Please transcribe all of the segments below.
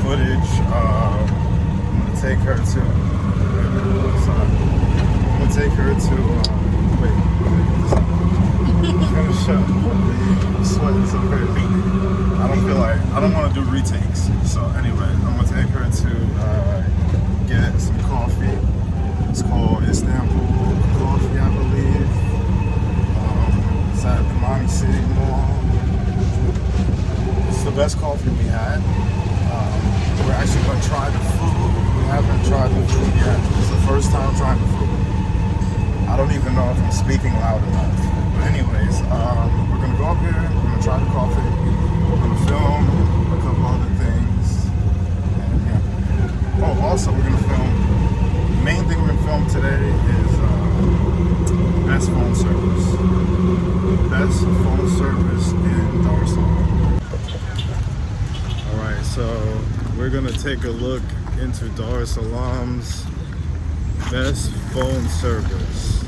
footage. I'm gonna take her to. I'm gonna take her to. Finish up. The sweating so crazy. I don't want to do retakes. So anyway, I'm gonna take her to get some coffee. It's called Istanbul Coffee, I believe. It's at the Mommy City Mall. It's the best coffee we had. We're actually going to try the food. We haven't tried the food yet. It's the first time trying the food. I don't even know if I'm speaking loud enough. But anyways, we're going to go up here. We're going to try the coffee. We're going to film a couple other things. And, yeah. Oh, also we're going to film. The main thing we're going to film today is best phone service. Best phone service in Dar es Salaam. Alright, so we're gonna take a look into Dar es Salaam's best phone service.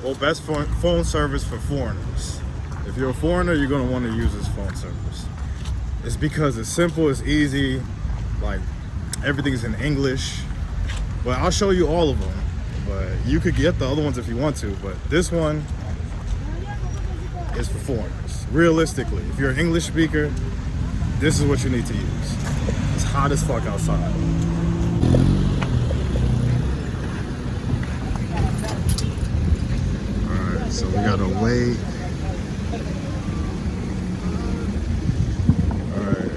Well, best phone service for foreigners. If you're a foreigner, you're gonna want to use this phone service. It's because it's simple, it's easy, like everything's in English. But I'll show you all of them. But you could get the other ones if you want to, but this one is for foreigners. Realistically, if you're an English speaker, this is what you need to use. It's hot as fuck outside. Alright, so we gotta wait. Alright.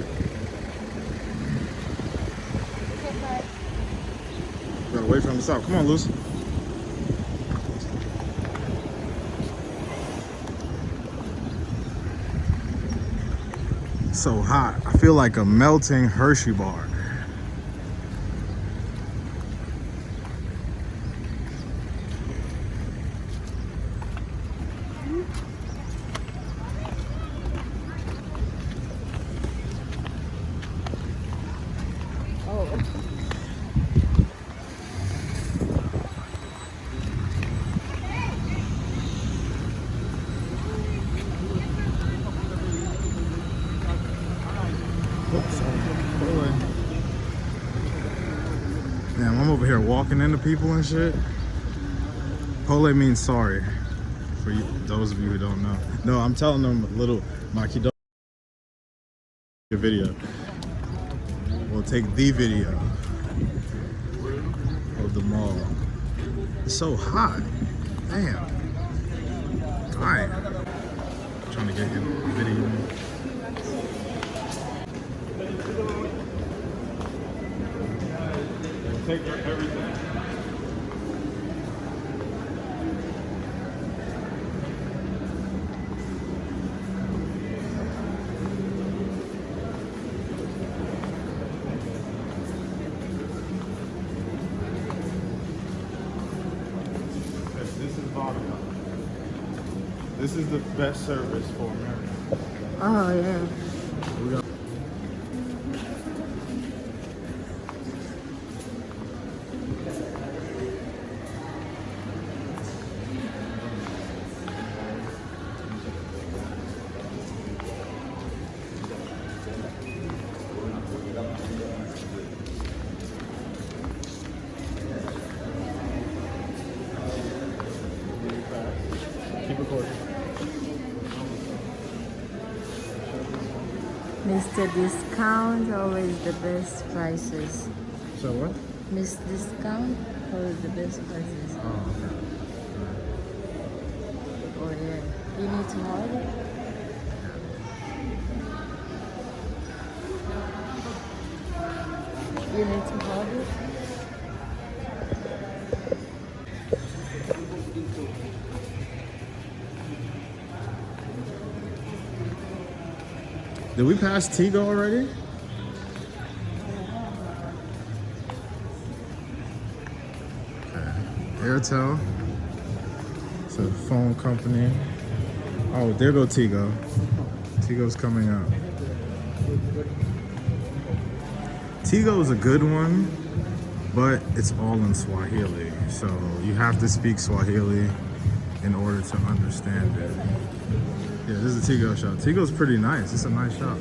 Gotta wait for him to stop. Come on, Lucy. So hot. I feel like a melting Hershey bar. Damn, I'm over here walking into people and shit. Pole means sorry. For you, those of you who don't know. No, I'm telling them a little Makido video. We'll take the video of the mall. It's so hot. Damn. Alright. Trying to get him a video. Take everything. This is vodka. This is the best service for America. Oh yeah. Keep recording. Mr. Discount, always the best prices. So what? Miss Discount, always the best prices. Oh, Oh yeah. You need to hold it? You need to hold it? Did we pass Tigo already? Okay. Airtel. It's a phone company. Oh, there go Tigo. Tigo's coming up. Tigo is a good one, but it's all in Swahili. So you have to speak Swahili in order to understand it. Yeah, this is a Tigo shop. Tigo's pretty nice. It's a nice shop.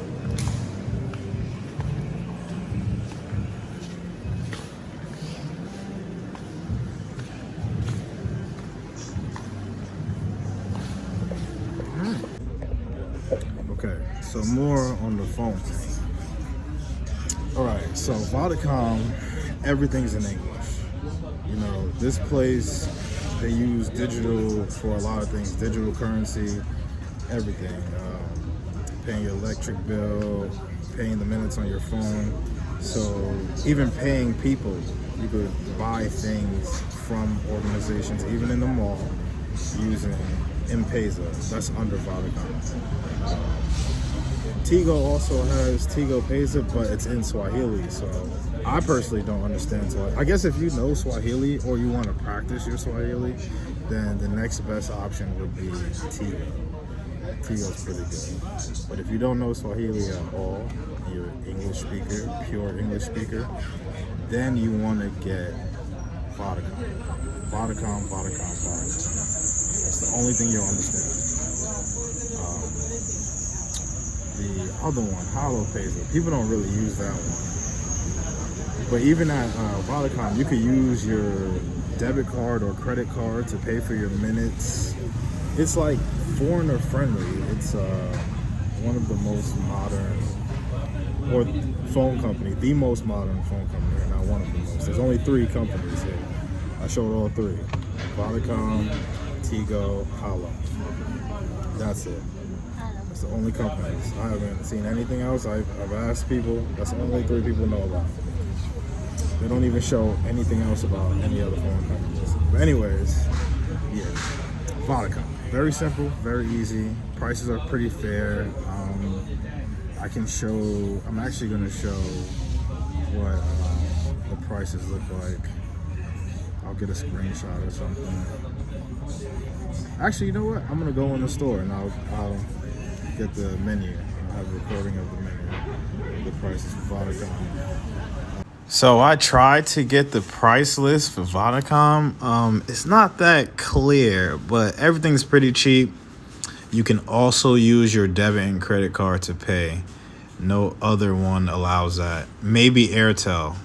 more on the phone thing. All right, so Vodacom, everything's in English. You know, this place, they use digital for a lot of things, digital currency, everything. Paying your electric bill, paying the minutes on your phone. So even paying people, you could buy things from organizations, even in the mall, using M-Pesa. That's under Vodacom. Tigo also has Tigo Pesa, but it's in Swahili, so I personally don't understand Swahili. I guess if you know Swahili or you want to practice your Swahili, then the next best option would be Tigo. Tigo's pretty good. But if you don't know Swahili at all, you're an English speaker, pure English speaker, then you want to get Vodacom. Vodacom. That's the only thing you'll understand. The other one, Hollow Payza, people don't really use that one. But even at Vodacom, you could use your debit card or credit card to pay for your minutes. It's like foreigner friendly. It's one of the most modern, or phone company, the most modern phone company, and not one of the most. There's only 3 companies here. I showed all 3. Vodacom, Tigo, Hollow. That's it. That's the only companies. I haven't seen anything else. I've asked people. That's the only 3 people know about. They don't even show anything else about any other phone companies. But anyways, yeah, Vodacom. Very simple, very easy. Prices are pretty fair. I'm actually going to show what the prices look like. I'll get a screenshot or something. Actually, you know what? I'm going to go in the store and I'll get the menu. I'll have a recording of the menu, the prices for Vodacom. So I tried to get the price list for Vodacom. It's not that clear, but everything's pretty cheap. You can also use your debit and credit card to pay. No other one allows that. Maybe Airtel.